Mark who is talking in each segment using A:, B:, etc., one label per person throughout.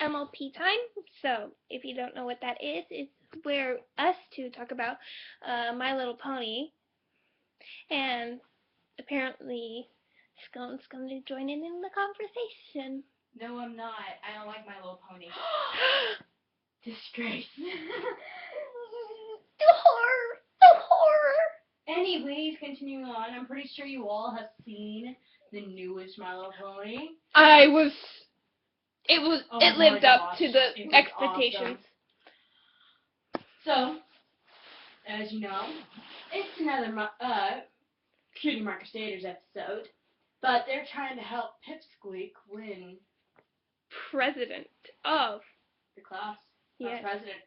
A: MLP time. So if you don't know what that is, it's where us two talk about My Little Pony, and apparently Scone's going to join in the conversation.
B: No, I'm not. I don't like My Little Pony. Disgrace.
A: The horror! The horror!
B: Anyways, continuing on, I'm pretty sure you all have seen the newest My Little Pony.
A: It lived up to the expectations.
B: Awesome. So, as you know, it's another Cutie Mark Crusaders episode, but they're trying to help Pipsqueak win
A: President of
B: the class.
A: Yes.
B: President.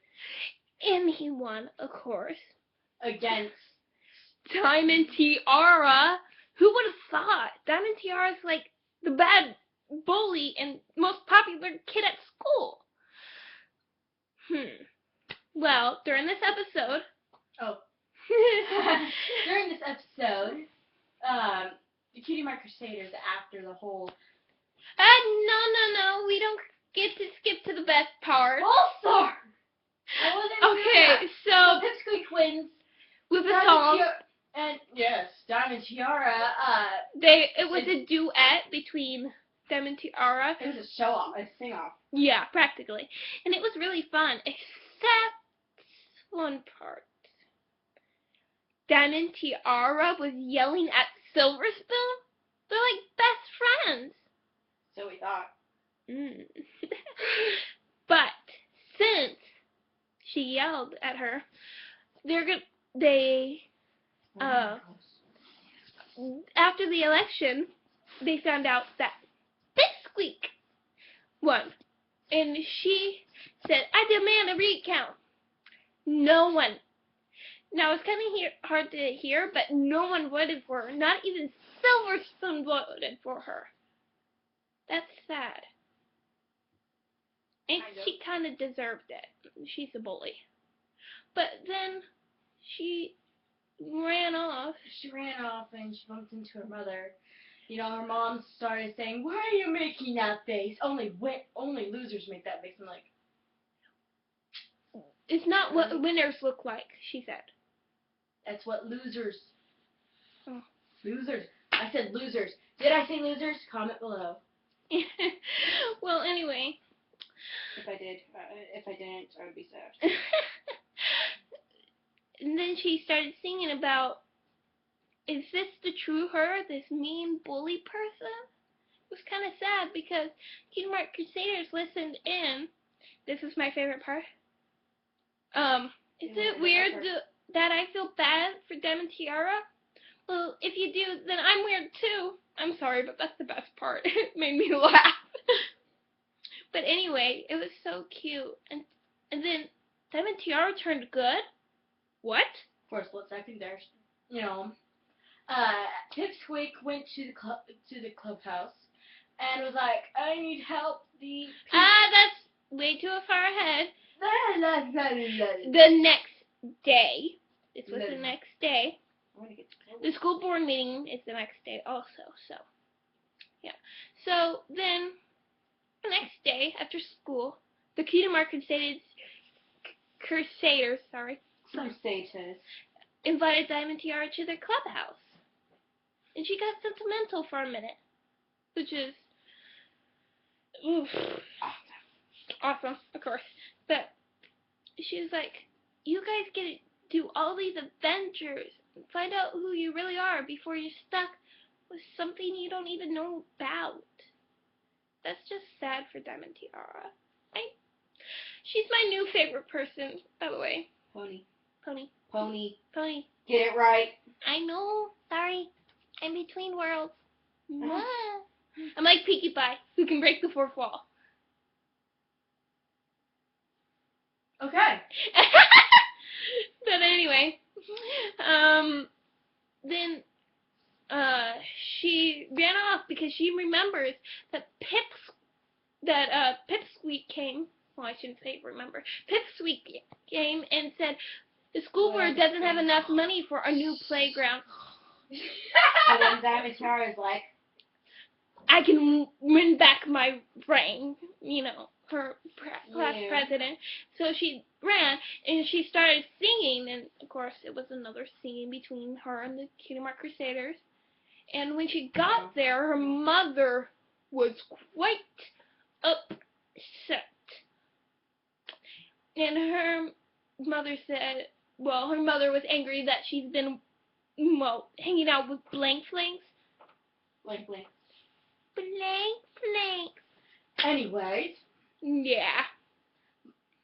A: And he won, of course.
B: Against
A: Diamond Tiara. Who would have thought? Diamond Tiara's like the bad bully and most popular kid at school. Well, during this episode.
B: During this episode, the Cutie Mark Crusaders, after the whole.
A: No. We don't get to skip to the best part.
B: Oh, sorry.
A: Okay, so
B: Pipsqueak wins
A: with a song.
B: And yes, Diamond Tiara.
A: It was a duet between them and Tiara.
B: It was a show off, a sing off.
A: Yeah, practically, and it was really fun, except one part. Diamond Tiara was yelling at Silverspoon. They're like best friends.
B: So we thought.
A: But since she yelled at her, after the election, they found out that Pipsqueak won. And she said, I demand a recount. No one. Now, it's kind of hard to hear, but no one voted for her. Not even Silverspoon voted for her. That's sad. And she kind of deserved it. She's a bully. But then she ran off.
B: She ran off and she bumped into her mother. You know, her mom started saying, why are you making that face? Only losers make that face. I'm like,
A: it's not what winners look like, she said.
B: That's what losers.
A: Oh.
B: Losers. I said losers. Did I say losers? Comment below.
A: Well, anyway.
B: If I did. If I didn't, I would be sad.
A: And then she started singing about, is this the true her, this mean bully person? It was kind of sad because Cutie Mark Crusaders listened in. This is my favorite part. Is it weird that I feel bad for Diamond Tiara? Well, if you do, then I'm weird too. I'm sorry, but that's the best part. It made me laugh. But anyway, it was so cute. And then Diamond Tiara turned good. What?
B: For a split second there's, you know, Pipsqueak went to the clubhouse and was like, I need help.
A: That's way too far ahead. The next day. This was the next day. The school board meeting is the next day also, so. Yeah. So then, the next day, after school, the Cutie Mark Crusaders, invited Diamond Tiara to their clubhouse. And she got sentimental for a minute. Which is, awesome, of course. But she was like, you guys get to do all these adventures and find out who you really are before you're stuck with something you don't even know about. That's just sad for Diamond Tiara. She's my new favorite person, by the way.
B: Pony.
A: Pony.
B: Get it right.
A: I know. Sorry. I'm between worlds. I'm like Pinkie Pie, who can break the fourth wall.
B: Okay.
A: But anyway, then she ran off because she remembers that Pipsqueak came. Well, I shouldn't say remember. Pipsqueak came and said the school board doesn't have enough money for a new playground.
B: And then Diamond Tiara is like,
A: I can win back my brain, you know. her class
B: Yeah.
A: president. So she ran and she started singing, and of course it was another scene between her and the Cutie Mark Crusaders. And when she got there, her mother was quite upset. And her mother said, well, her mother was angry that she's been, well, hanging out with blank flanks.
B: Blank, blank.
A: Blank flanks.
B: Anyways,
A: Yeah.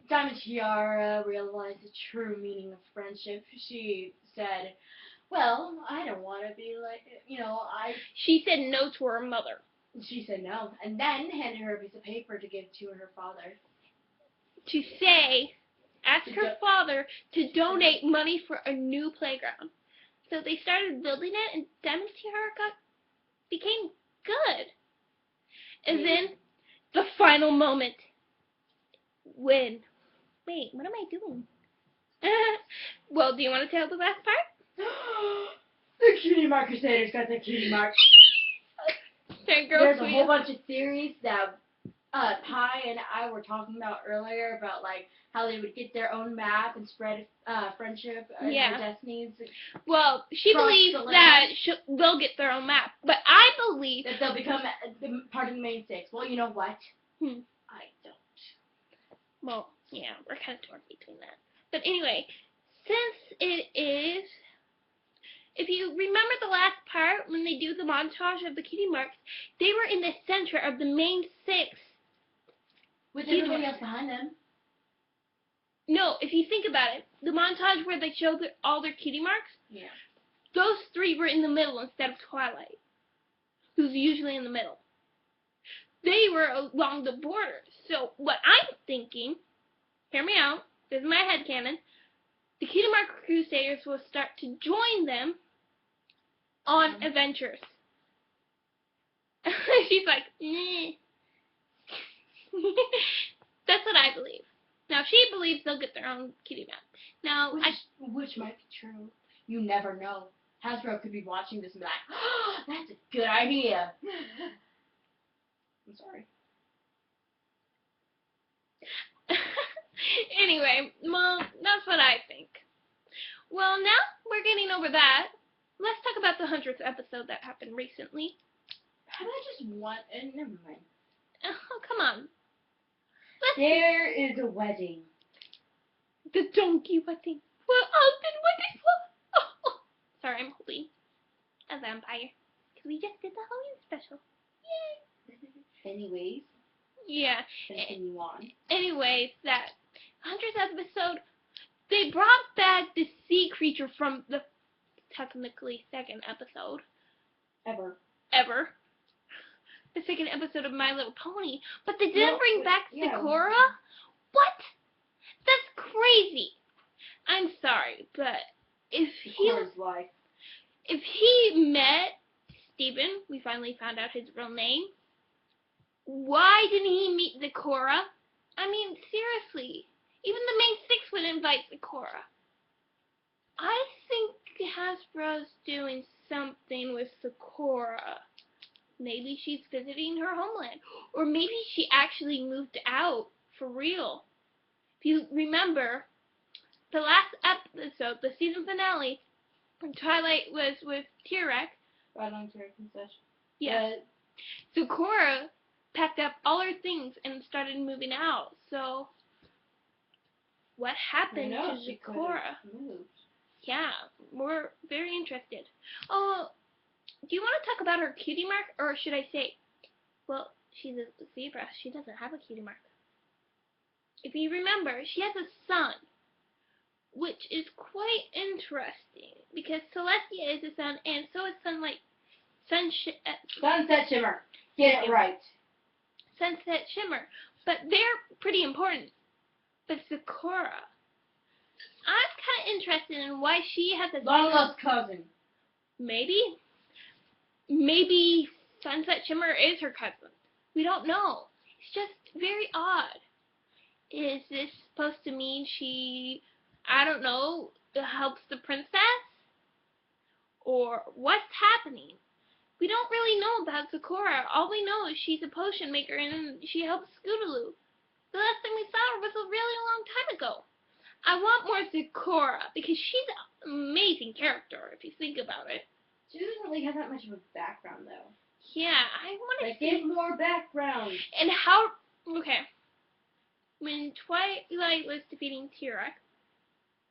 B: Diamond Tiara realized the true meaning of friendship. She said, well, I don't want to be like,
A: She said no to her mother.
B: She said no, and then handed her a piece of paper to give to her father.
A: To say, ask her father to donate money for a new playground. So they started building it, and Diamond Tiara became good. And then the final moment when, wait, what am I doing? Well, do you want to tell the last part?
B: The Cutie Mark Crusaders got the Cutie Mark. There's a whole bunch of theories that Pi and I were talking about earlier about like how they would get their own map and spread friendship and their destinies.
A: Well, she believes that they'll get their own map, but I believe
B: that they'll become part of the main six. Well, you know what? I don't.
A: Well, yeah, we're kind of torn between that. But anyway, since it is, if you remember the last part when they do the montage of the Cutie Marks, they were in the center of the main six.
B: With everybody else behind them.
A: No, if you think about it, the montage where they show all their Cutie Marks, those three were in the middle instead of Twilight, who's usually in the middle. They were along the border. So what I'm thinking, hear me out, this is my headcanon, the Cutie Mark Crusaders will start to join them on adventures. She's like, That's what I believe. Now, she believes they'll get their own Cutie map. Now,
B: which might be true. You never know. Hasbro could be watching this and be like, oh, that's a good idea. I'm sorry.
A: Anyway, well, that's what I think. Well, now we're getting over that. Let's talk about the 100th episode that happened recently.
B: How about just one? Never mind.
A: Oh, come on.
B: There is a wedding.
A: The donkey wedding. Well, I've been waiting for. Oh. Sorry, I'm holding a vampire. Because we just did the Halloween special. Yay!
B: Anyways.
A: Yeah.
B: Continue on.
A: Anyways, that 100th episode, they brought back the sea creature from the technically second episode. Ever. The second episode of My Little Pony. But they didn't bring back Sakura? What? That's crazy. I'm sorry, but if he met Steven, we finally found out his real name, why didn't he meet Sakura? I mean, seriously. Even the main six would invite Sakura. I think Hasbro's doing something with Sakura. Maybe she's visiting her homeland. Or maybe she actually moved out for real. If you remember, the last episode, the season finale, when Twilight was with T-Rex.
B: Right on T-Rex and such.
A: Yeah. Sakura packed up all her things and started moving out. So, what happened to Sakura? Yeah, we're very interested. Oh, do you want to talk about her cutie mark, or should I say, well, she's a zebra. She doesn't have a cutie mark. If you remember, she has a son, which is quite interesting because Celestia is a sun, and so is
B: Sunset Shimmer. Get it right.
A: Sunset Shimmer, but they're pretty important. But Sakura, I'm kind of interested in why she has a
B: long lost cousin.
A: Maybe Sunset Shimmer is her cousin. We don't know. It's just very odd. Is this supposed to mean she, I don't know, helps the princess? Or what's happening? We don't really know about Sakura. All we know is she's a potion maker and she helps Scootaloo. a really long time ago. I want more Zecora because she's an amazing character if you think about it.
B: She doesn't really have that much of a background, though.
A: Yeah, I want to
B: Like, give more background.
A: And how? Okay. When Twilight was defeating T-Rex,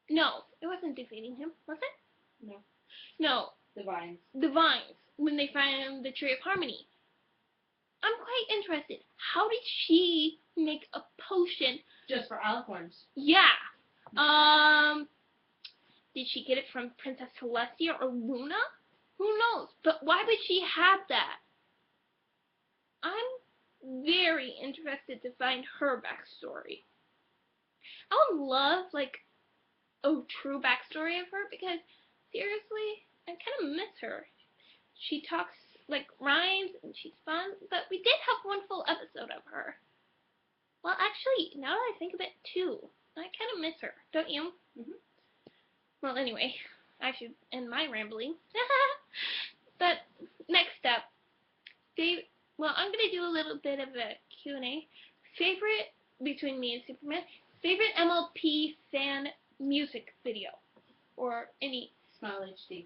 A: no, it wasn't defeating him, was it?
B: No.
A: No.
B: The vines.
A: The vines. When they found the Tree of Harmony. I'm quite interested. How did she make a potion?
B: Just for alicorns.
A: Yeah. Did she get it from Princess Celestia or Luna? Who knows? But why would she have that? I'm very interested to find her backstory. I would love, like, a true backstory of her because, seriously, I kind of miss her. She talks, like, rhymes and she's fun, but we did have one full episode of her. Well, actually, now that I think of it, too, I kind of miss her. Don't you?
B: Mm-hmm.
A: Well, anyway, I should end my rambling. But next up, well, I'm going to do a little bit of a Q&A. Favorite, between me and Superman, favorite MLP fan music video? Or any.
B: Smile HD.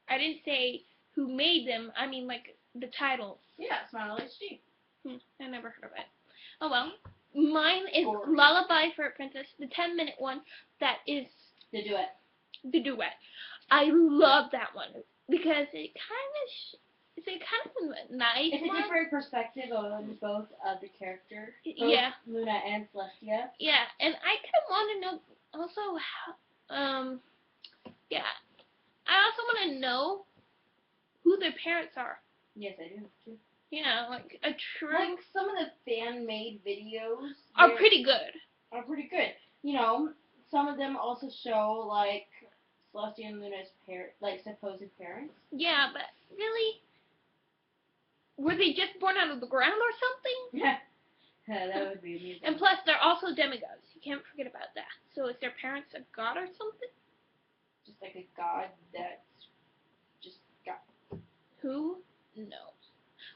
A: I didn't say who made them, I mean, like, the title.
B: Yeah, Smile HD.
A: I never heard of it. Oh, well. Mine is
B: Story.
A: Lullaby for a Princess, the 10-minute one that is
B: The duet.
A: the duet. I love that one because it kind of it's a kind of nice
B: It's a
A: one.
B: different perspective on both of the characters.
A: Yeah.
B: Luna and Celestia.
A: Yeah, and I kind of want to know also how, yeah. I also want to know who their parents are.
B: Yes, I do too.
A: Yeah, like a true
B: Like some of the fan-made videos
A: are pretty good.
B: Are pretty good. You know, some of them also show like Celestia and Luna's supposed parents.
A: Yeah, but really, were they just born out of the ground or something?
B: Yeah, that would be amusing.
A: And plus, they're also demigods. You can't forget about that. So is their parents a god or something?
B: Just like a god that's just got.
A: Who knows?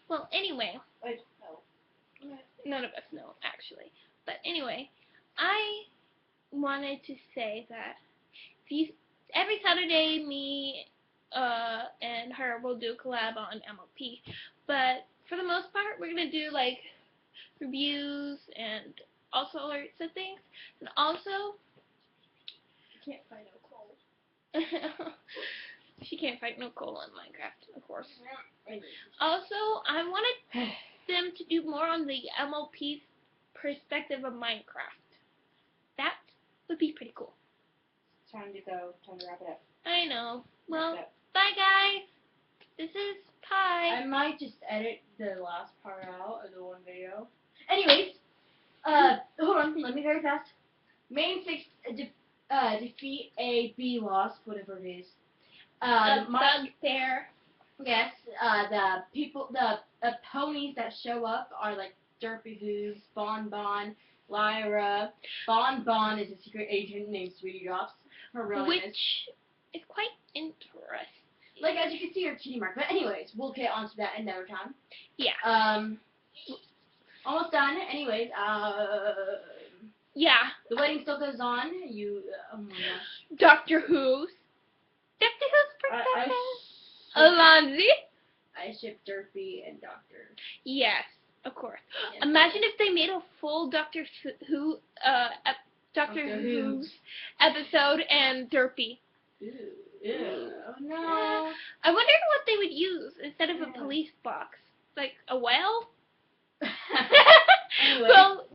A: Well, anyway,
B: I don't know.
A: none of us know, actually. But anyway, I wanted to say that every Saturday, me and her will do a collab on MLP. But for the most part, we're going to do, like, reviews and all sorts of things. And also,
B: Can't find no coal.
A: she can't fight no coal in Minecraft, of course.
B: Yeah.
A: Also, I wanted them to do more on the MLP's perspective of Minecraft. That would be pretty cool.
B: Time to go. Time to wrap it up.
A: I know. Well,
B: Wrap it up.
A: bye guys. This is Pi.
B: I might just edit the last part out of the one video. Anyways, hold on. Let me very fast. Main 6 defeat a B loss, whatever it is.
A: Bugbear.
B: Yes, the ponies that show up are like Derpy Hooves, Bon Bon, Lyra. Bon Bon is a secret agent named Sweetie Drops. Her real name
A: is quite interesting.
B: Like, as you can see, her cutie mark. But anyways, we'll get onto that another time.
A: Yeah.
B: Almost done. Anyways,
A: yeah.
B: the wedding still goes on. Oh my gosh.
A: Doctor Who's princess. Alonzi.
B: I ship Derpy and Doctor.
A: Yes, of course.
B: Yes.
A: Imagine if they made a full Doctor Who's episode and Derpy.
B: Ew. Oh no.
A: I wonder what they would use instead of a police box. Like a whale?
B: Anyway.
A: Well,